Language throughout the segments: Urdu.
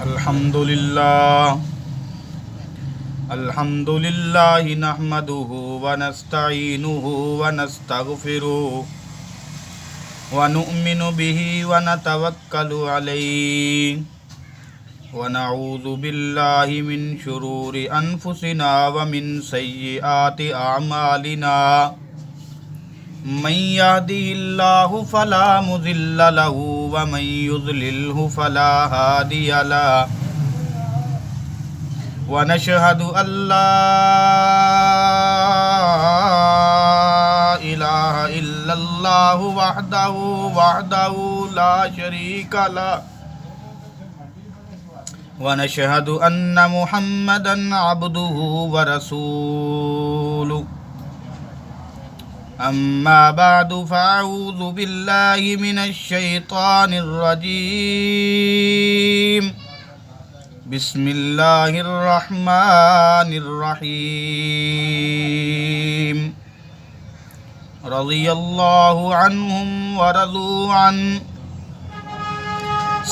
الحمدللہ نحمدہ ونستعینہ ونستغفرہ ونؤمن بہ ونتوکل علیہ ونعوذ باللہ من شرور انفسنا ومن سیئات اعمالنا من یہدہ اللہ فلا مضل لہ ومن یضللہ فلا ہادی لہ ونشہد ان لا الہ الا اللہ وحدہ لا شریک لہ ونشہد ان محمدا عبدہ ورسولہ اما بعد فاعوذ باللہ من الشیطان الرجیم بسم اللہ الرحمن الرحیم رضی اللہ عنہم ورضوا عنہ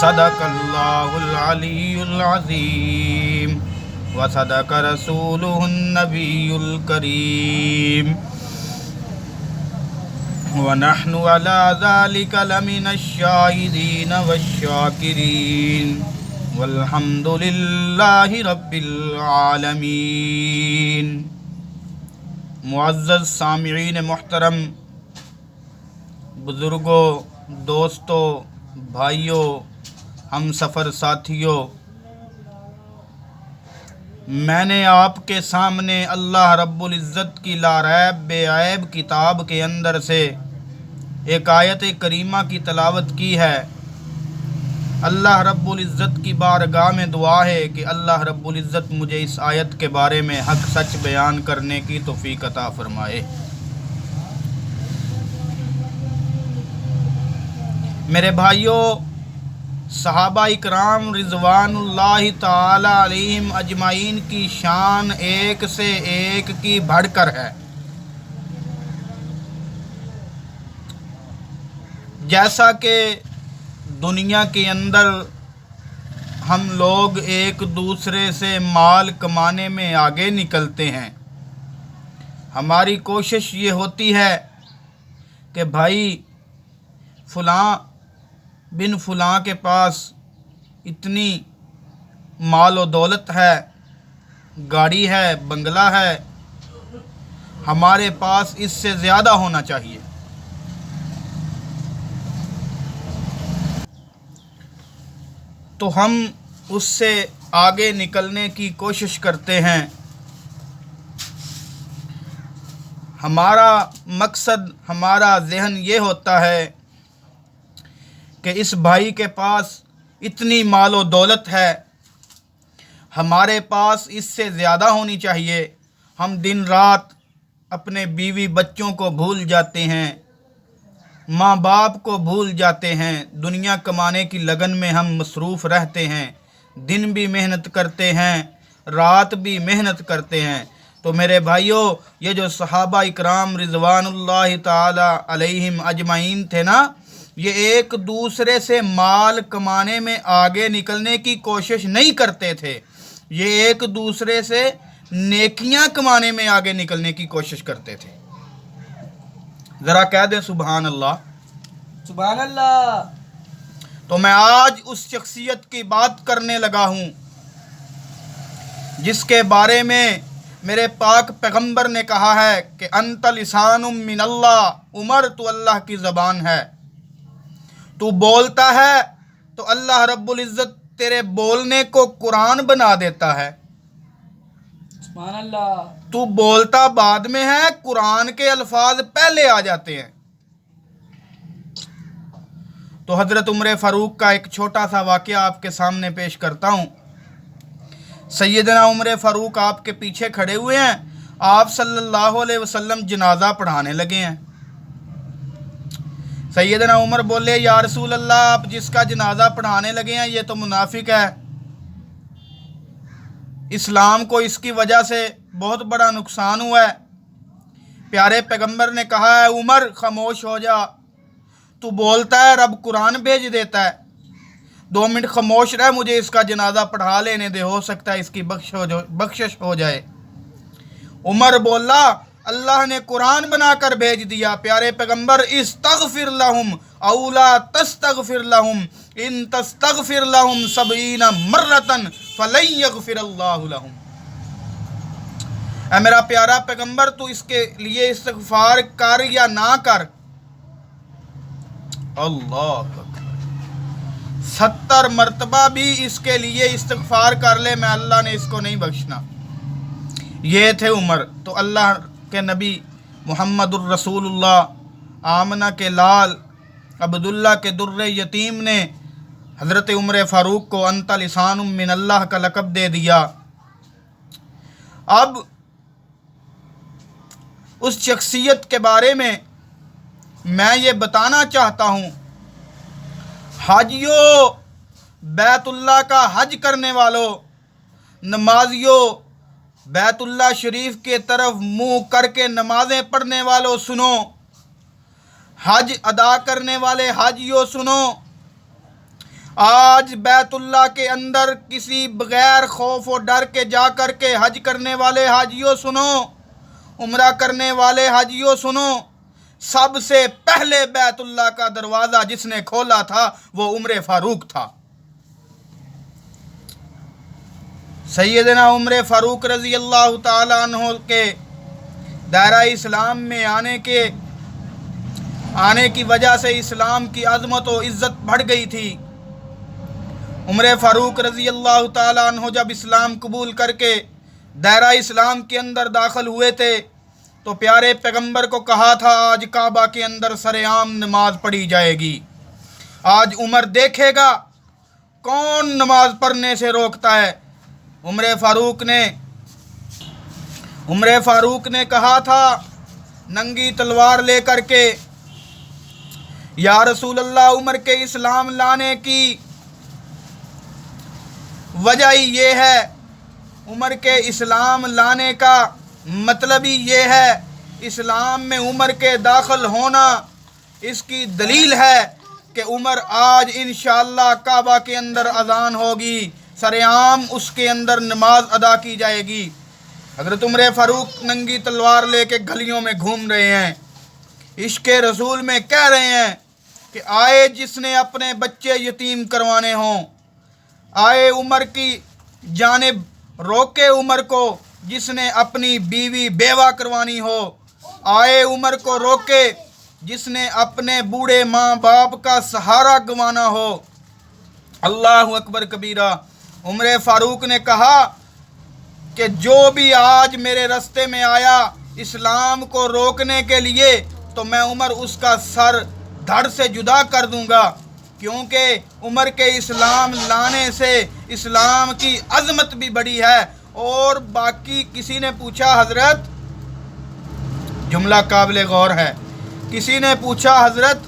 صدق اللہ العلی العظیم وصدق رسولہ النبی الکریم ونحن على ذلك لمن الشاہدین والشاکرین والحمد للہ رب العالمین۔ معزز سامعین محترم، بزرگوں، دوستوں، بھائیوں، ہم سفر ساتھیوں، میں نے آپ کے سامنے اللہ رب العزت کی لا ریب بے عیب کتاب کے اندر سے ایک آیت کریمہ کی تلاوت کی ہے۔ اللہ رب العزت کی بارگاہ میں دعا ہے کہ اللہ رب العزت مجھے اس آیت کے بارے میں حق سچ بیان کرنے کی توفیق عطا فرمائے۔ میرے بھائیوں، صحابہ اکرام رضوان اللہ تعالی علیہم اجمعین کی شان ایک سے ایک کی بڑھ کر ہے۔ جیسا کہ دنیا کے اندر ہم لوگ ایک دوسرے سے مال کمانے میں آگے نکلتے ہیں، ہماری کوشش یہ ہوتی ہے کہ بھائی فلاں بن فلاں کے پاس اتنی مال و دولت ہے، گاڑی ہے، بنگلہ ہے، ہمارے پاس اس سے زیادہ ہونا چاہیے۔ تو ہم اس سے آگے نکلنے کی کوشش کرتے ہیں۔ ہمارا مقصد، ہمارا ذہن یہ ہوتا ہے کہ اس بھائی کے پاس اتنی مال و دولت ہے، ہمارے پاس اس سے زیادہ ہونی چاہیے۔ ہم دن رات اپنے بیوی بچوں کو بھول جاتے ہیں، ماں باپ کو بھول جاتے ہیں، دنیا کمانے کی لگن میں ہم مصروف رہتے ہیں، دن بھی محنت کرتے ہیں، رات بھی محنت کرتے ہیں۔ تو میرے بھائیوں، یہ جو صحابہ اکرام رضوان اللہ تعالی علیہم اجمعین تھے نا، یہ ایک دوسرے سے مال کمانے میں آگے نکلنے کی کوشش نہیں کرتے تھے، یہ ایک دوسرے سے نیکیاں کمانے میں آگے نکلنے کی کوشش کرتے تھے۔ ذرا کہہ دیں سبحان اللہ، سبحان اللہ۔ تو میں آج اس شخصیت کی بات کرنے لگا ہوں جس کے بارے میں میرے پاک پیغمبر نے کہا ہے کہ انت لسان من اللہ، عمر تو اللہ کی زبان ہے، تو بولتا ہے تو اللہ رب العزت تیرے بولنے کو قرآن بنا دیتا ہے۔ سبحان اللہ۔ تو بولتا بعد میں ہے، قرآن کے الفاظ پہلے آ جاتے ہیں۔ تو حضرت عمر فاروق کا ایک چھوٹا سا واقعہ آپ کے سامنے پیش کرتا ہوں۔ سیدنا عمر فاروق آپ کے پیچھے کھڑے ہوئے ہیں، آپ صلی اللہ علیہ وسلم جنازہ پڑھانے لگے ہیں۔ سیدنا عمر بولے یا رسول اللہ، آپ جس کا جنازہ پڑھانے لگے ہیں یہ تو منافق ہے، اسلام کو اس کی وجہ سے بہت بڑا نقصان ہوا ہے۔ پیارے پیغمبر نے کہا ہے عمر خاموش ہو جا، تو بولتا ہے رب قرآن بھیج دیتا ہے، 2 منٹ خاموش رہ, مجھے اس کا جنازہ پڑھا لینے دے, ہو سکتا ہے اس کی بخشش ہو جائے. عمر بولا اللہ نے قرآن بنا کر بھیج دیا, پیارے پیغمبر, استغفر لہم او لا تستغفر لہم ان تستغفر لہم 70 مرتن فلن یغفر اللہ لہم. اے میرا پیارا پیغمبر, تو اس کے لیے استغفار کر یا نہ کر, اللہ 70 مرتبہ بھی اس کے لیے استغفار کر لے, میں اللہ نے اس کو نہیں بخشنا. یہ تھے عمر. تو اللہ کے نبی محمد الرسول اللہ آمنہ کے لال عبداللہ کے در یتیم نے حضرت عمر فاروق کو انت لسان من اللہ کا لقب دے دیا. اب اس شخصیت کے بارے میں میں یہ بتانا چاہتا ہوں, حاجیوں, بیت اللہ کا حج کرنے والوں, نمازیوں, بیت اللہ شریف کے طرف منہ کر کے نمازیں پڑھنے والوں سنو, حج ادا کرنے والے حاجیوں سنو. آج بیت اللہ کے اندر کسی بغیر خوف و ڈر کے جا کر کے حج کرنے والے حاجیوں سنو, عمرہ کرنے والے حاجیوں سنو, سب سے پہلے بیت اللہ کا دروازہ جس نے کھولا تھا وہ عمر فاروق تھا. سیدنا عمر فاروق رضی اللہ تعالیٰ عنہ کے دائرہ اسلام میں آنے کی وجہ سے اسلام کی عظمت و عزت بڑھ گئی تھی. عمر فاروق رضی اللہ تعالیٰ عنہ جب اسلام قبول کر کے دائرہ اسلام کے اندر داخل ہوئے تھے تو پیارے پیغمبر کو کہا تھا آج کعبہ کے اندر سرعام نماز پڑھی جائے گی. آج عمر دیکھے گا کون نماز پڑھنے سے روکتا ہے. عمر فاروق نے کہا تھا ننگی تلوار لے کر کے, یا رسول اللہ, عمر کے اسلام لانے کی وجہ ہی یہ ہے, عمر کے اسلام لانے کا مطلب ہی یہ ہے, اسلام میں عمر کے داخل ہونا اس کی دلیل ہے کہ عمر آج انشاءاللہ کعبہ کے اندر اذان ہوگی, سرعام اس کے اندر نماز ادا کی جائے گی. حضرت عمر فاروق ننگی تلوار لے کے گلیوں میں گھوم رہے ہیں, عشق رسول میں کہہ رہے ہیں کہ آئے جس نے اپنے بچے یتیم کروانے ہوں, آئے عمر کی جانب روکے عمر کو جس نے اپنی بیوی بیوہ کروانی ہو, آئے عمر کو روکے جس نے اپنے بوڑھے ماں باپ کا سہارا گنوانا ہو. اللہ اکبر کبیرہ. عمر فاروق نے کہا کہ جو بھی آج میرے راستے میں آیا اسلام کو روکنے کے لیے تو میں عمر اس کا سر دھڑ سے جدا کر دوں گا, کیونکہ عمر کے اسلام لانے سے اسلام کی عظمت بھی بڑی ہے. اور باقی کسی نے پوچھا حضرت, جملہ قابل غور ہے, کسی نے پوچھا حضرت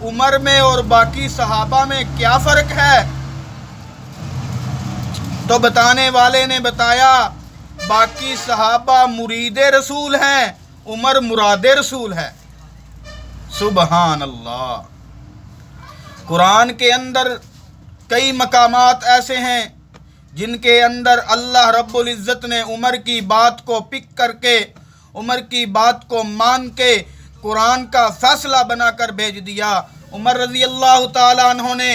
عمر میں اور باقی صحابہ میں کیا فرق ہے؟ تو بتانے والے نے بتایا باقی صحابہ مرید رسول ہیں, عمر مراد رسول ہے. سبحان اللہ. قرآن کے اندر کئی مقامات ایسے ہیں جن کے اندر اللہ رب العزت نے عمر کی بات کو پک کر کے, عمر کی بات کو مان کے قرآن کا فیصلہ بنا کر بھیج دیا. عمر رضی اللہ تعالیٰ عنہ نے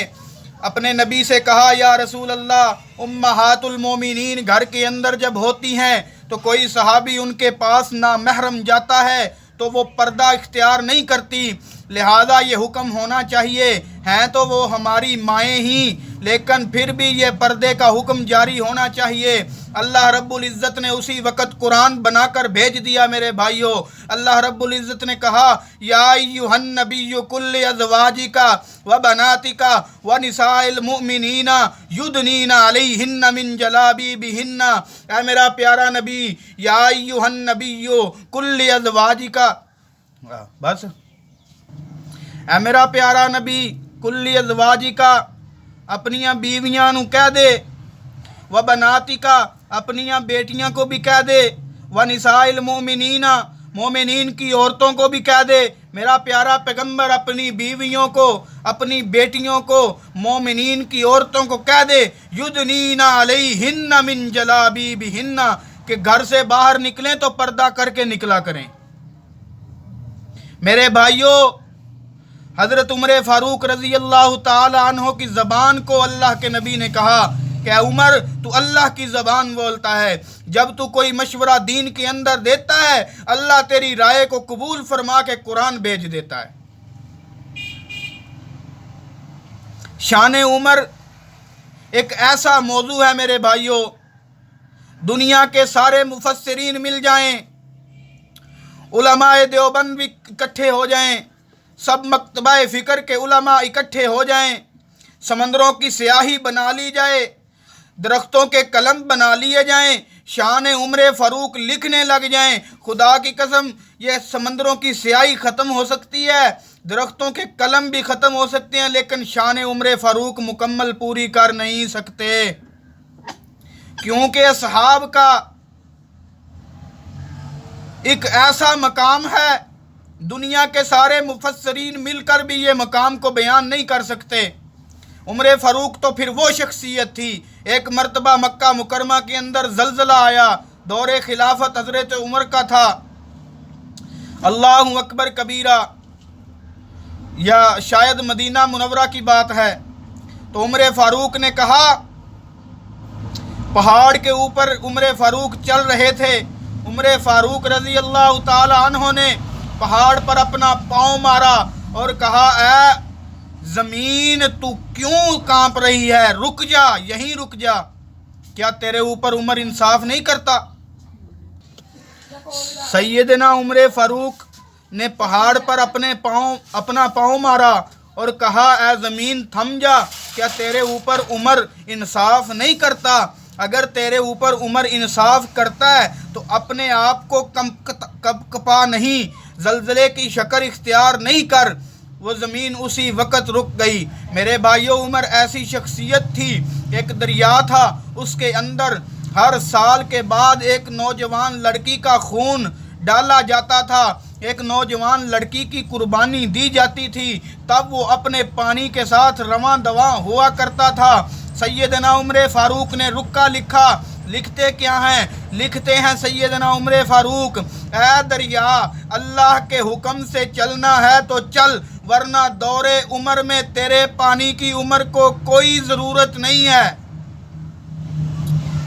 اپنے نبی سے کہا یا رسول اللہ امہات المومنین گھر کے اندر جب ہوتی ہیں تو کوئی صحابی ان کے پاس نامحرم جاتا ہے تو وہ پردہ اختیار نہیں کرتی, لہذا یہ حکم ہونا چاہیے, ہیں تو وہ ہماری مائیں ہی لیکن پھر بھی یہ پردے کا حکم جاری ہونا چاہیے. اللہ رب العزت نے اسی وقت قرآن بنا کر بھیج دیا. میرے بھائیوں, اللہ رب العزت نے کہا یا ایھا النبی قل لازواجک وبناتک ونساء المؤمنین یدنین علیہن من جلابیبہن. اے میرا پیارا نبی, یا ایھا النبی قل لازواجک, بس اے میرا پیارا نبی قل لازواجک, اپنیاں بیویاں نو کہہ دے, وبناتک, اپنیاں بیٹیاں کو بھی کہہ دے, ونساء المؤمنین, مومنین کی عورتوں کو بھی کہہ دے, میرا پیارا پیغمبر اپنی بیویوں کو، اپنی بیٹیوں کو، مومنین کی عورتوں کو کہہ دے یدنین علیہن من جلابیبہن کہ گھر سے باہر نکلیں تو پردہ کر کے نکلا کریں۔ میرے بھائیوں، حضرت عمر فاروق رضی اللہ تعالی عنہ کی زبان کو اللہ کے نبی نے کہا کہ اے عمر تو اللہ کی زبان بولتا ہے، جب تو کوئی مشورہ دین کے اندر دیتا ہے اللہ تیری رائے کو قبول فرما کے قرآن بھیج دیتا ہے۔ شان عمر ایک ایسا موضوع ہے میرے بھائیوں، دنیا کے سارے مفسرین مل جائیں، علماء دیوبند بھی اکٹھے ہو جائیں، سب مکتبہ فکر کے علماء اکٹھے ہو جائیں، سمندروں کی سیاہی بنا لی جائے، درختوں کے قلم بنا لیے جائیں، شان عمر فاروق لکھنے لگ جائیں، خدا کی قسم یہ سمندروں کی سیاہی ختم ہو سکتی ہے، درختوں کے قلم بھی ختم ہو سکتے ہیں، لیکن شان عمر فاروق مکمل پوری کر نہیں سکتے، کیونکہ اصحاب کا ایک ایسا مقام ہے دنیا کے سارے مفسرین مل کر بھی یہ مقام کو بیان نہیں کر سکتے۔ عمر فاروق تو پھر وہ شخصیت تھی، ایک مرتبہ مکہ مکرمہ کے اندر زلزلہ آیا، دور خلافت حضرت عمر کا تھا، اللہ اکبر کبیرہ، یا شاید مدینہ منورہ کی بات ہے، تو عمر فاروق نے کہا، پہاڑ کے اوپر عمر فاروق چل رہے تھے، عمر فاروق رضی اللہ تعالی عنہ نے پہاڑ پر اپنا پاؤں مارا اور کہا اے زمین تو کیوں کانپ رہی ہے، رک جا، یہیں رک جا، کیا تیرے اوپر عمر انصاف نہیں کرتا؟ سیدنا عمر فاروق نے پہاڑ پر اپنا پاؤں مارا اور کہا اے زمین تھم جا، کیا تیرے اوپر عمر انصاف نہیں کرتا؟ اگر تیرے اوپر عمر انصاف کرتا ہے تو اپنے آپ کو کپا نہیں، زلزلے کی شکل اختیار نہیں کر۔ وہ زمین اسی وقت رک گئی۔ میرے بھائیو، عمر ایسی شخصیت تھی، ایک دریا تھا، اس کے اندر ہر سال کے بعد ایک نوجوان لڑکی کا خون ڈالا جاتا تھا، ایک نوجوان لڑکی کی قربانی دی جاتی تھی، تب وہ اپنے پانی کے ساتھ رواں دواں ہوا کرتا تھا۔ سیدنا عمر فاروق نے رکا لکھا، لکھتے کیا ہیں؟ لکھتے ہیں سیدنا عمر فاروق، اے دریا اللہ کے حکم سے چلنا ہے تو چل، ورنہ دور عمر میں تیرے پانی کی عمر کو کوئی ضرورت نہیں ہے۔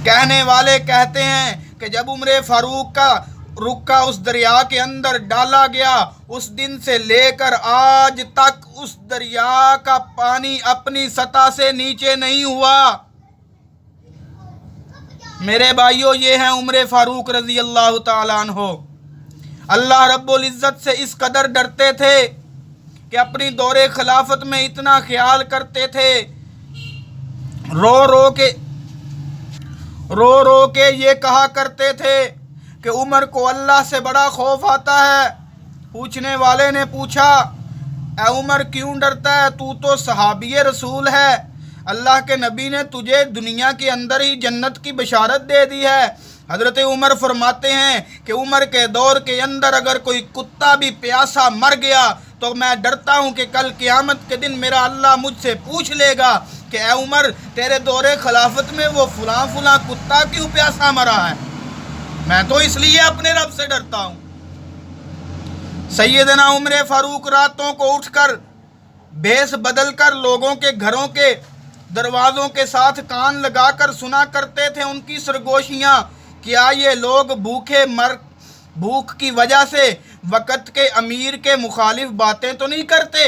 کہنے والے کہتے ہیں کہ جب عمر فاروق کا رکا اس دریا کے اندر ڈالا گیا، اس دن سے لے کر آج تک اس دریا کا پانی اپنی سطح سے نیچے نہیں ہوا۔ میرے بھائیو، یہ ہیں عمر فاروق رضی اللہ تعالیٰ عنہ۔ اللہ رب العزت سے اس قدر ڈرتے تھے کہ اپنی دور خلافت میں اتنا خیال کرتے تھے، رو رو کے یہ کہا کرتے تھے کہ عمر کو اللہ سے بڑا خوف آتا ہے۔ پوچھنے والے نے پوچھا، اے عمر کیوں ڈرتا ہے؟ تو صحابی رسول ہے، اللہ کے نبی نے تجھے دنیا کے اندر ہی جنت کی بشارت دے دی ہے۔ حضرت عمر فرماتے ہیں کہ عمر کے دور کے اندر اگر کوئی کتا بھی پیاسا مر گیا تو میں ڈرتا ہوں کہ کل قیامت کے دن میرا اللہ مجھ سے پوچھ لے گا کہ اے عمر تیرے دور خلافت میں وہ فلاں فلاں کتا کیوں پیاسا مرا ہے؟ میں تو اس لیے اپنے رب سے ڈرتا ہوں۔ سیدنا عمر فاروق راتوں کو اٹھ کر بھیس بدل کر لوگوں کے گھروں کے دروازوں کے ساتھ کان لگا کر سنا کرتے تھے ان کی سرگوشیاں، کیا یہ لوگ بھوک کی وجہ سے وقت کے امیر کے مخالف باتیں تو نہیں کرتے؟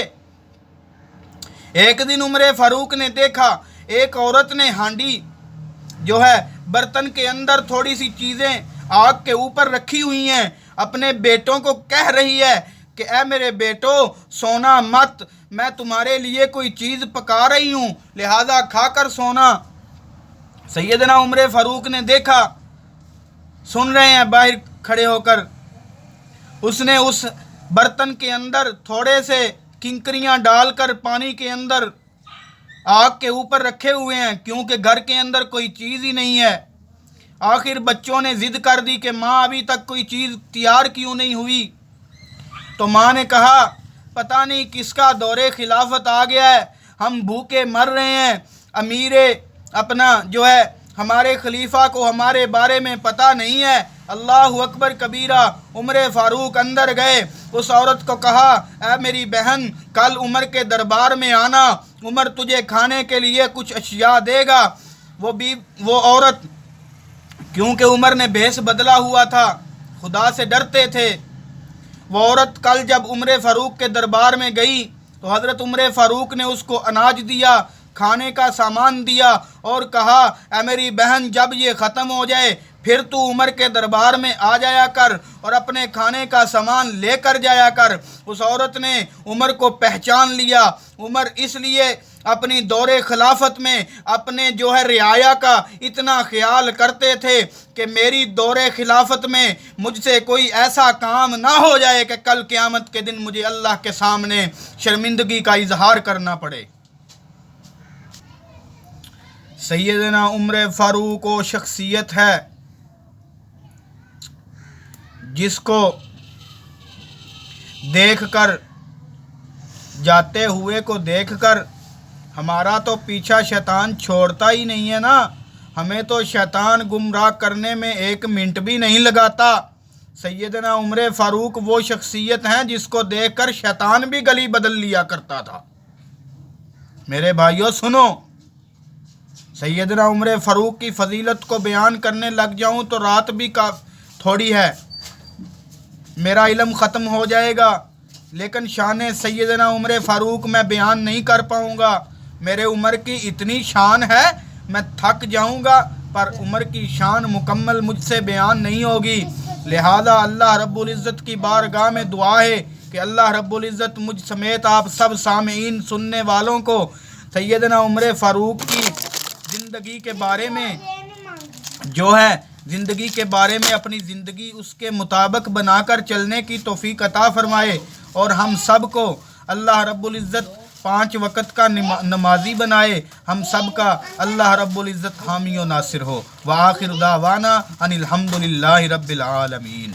ایک دن عمر فاروق نے دیکھا ایک عورت نے ہانڈی جو ہے برتن کے اندر تھوڑی سی چیزیں آگ کے اوپر رکھی ہوئی ہیں، اپنے بیٹوں کو کہہ رہی ہے کہ اے میرے بیٹو سونا مت، میں تمہارے لیے کوئی چیز پکا رہی ہوں، لہذا کھا کر سونا۔ سیدنا عمر فاروق نے دیکھا، سن رہے ہیں باہر کھڑے ہو کر، اس نے اس برتن کے اندر تھوڑے سے کنکریاں ڈال کر پانی کے اندر آگ کے اوپر رکھے ہوئے ہیں، کیونکہ گھر کے اندر کوئی چیز ہی نہیں ہے۔ آخر بچوں نے ضد کر دی کہ ماں ابھی تک کوئی چیز تیار کیوں نہیں ہوئی؟ تو ماں نے کہا پتہ نہیں کس کا دور خلافت آ گیا ہے، ہم بھوکے مر رہے ہیں، امیر اپنا جو ہے ہمارے خلیفہ کو ہمارے بارے میں پتہ نہیں ہے۔ اللہ اکبر کبیرہ۔ عمر فاروق اندر گئے، اس عورت کو کہا اے میری بہن کل عمر کے دربار میں آنا، عمر تجھے کھانے کے لیے کچھ اشیاء دے گا۔ وہ عورت، کیونکہ عمر نے بھیس بدلا ہوا تھا، خدا سے ڈرتے تھے، وہ عورت کل جب عمر فاروق کے دربار میں گئی تو حضرت عمر فاروق نے اس کو اناج دیا، کھانے کا سامان دیا اور کہا اے میری بہن جب یہ ختم ہو جائے پھر تو عمر کے دربار میں آ جایا کر اور اپنے کھانے کا سامان لے کر جایا کر۔ اس عورت نے عمر کو پہچان لیا۔ عمر اس لیے اپنی دور خلافت میں اپنے جو ہے رعایا کا اتنا خیال کرتے تھے کہ میری دور خلافت میں مجھ سے کوئی ایسا کام نہ ہو جائے کہ کل قیامت کے دن مجھے اللہ کے سامنے شرمندگی کا اظہار کرنا پڑے۔ سیدنا عمر فاروق وہ شخصیت ہے جس کو دیکھ کر، جاتے ہوئے کو دیکھ کر ہمارا تو پیچھا شیطان چھوڑتا ہی نہیں ہے نا، ہمیں تو شیطان گمراہ کرنے میں ایک منٹ بھی نہیں لگاتا۔ سیدنا عمر فاروق وہ شخصیت ہیں جس کو دیکھ کر شیطان بھی گلی بدل لیا کرتا تھا۔ میرے بھائیوں سنو، سیدنا عمر فاروق کی فضیلت کو بیان کرنے لگ جاؤں تو رات بھی تھوڑی ہے، میرا علم ختم ہو جائے گا، لیکن شان سیدنا عمر فاروق میں بیان نہیں کر پاؤں گا۔ میرے عمر کی اتنی شان ہے میں تھک جاؤں گا، پر عمر کی شان مکمل مجھ سے بیان نہیں ہوگی۔ لہذا اللہ رب العزت کی بارگاہ میں دعا ہے کہ اللہ رب العزت مجھ سمیت آپ سب سامعین سننے والوں کو سیدنا عمر فاروق کی زندگی کے بارے میں جو ہے زندگی کے بارے میں اپنی زندگی اس کے مطابق بنا کر چلنے کی توفیق عطا فرمائے، اور ہم سب کو اللہ رب العزت 5 وقت کا نمازی بنائے، ہم سب کا اللہ رب العزت حامی و ناصر ہو۔ وآخر دعوانا ان الحمدللہ رب العالمین۔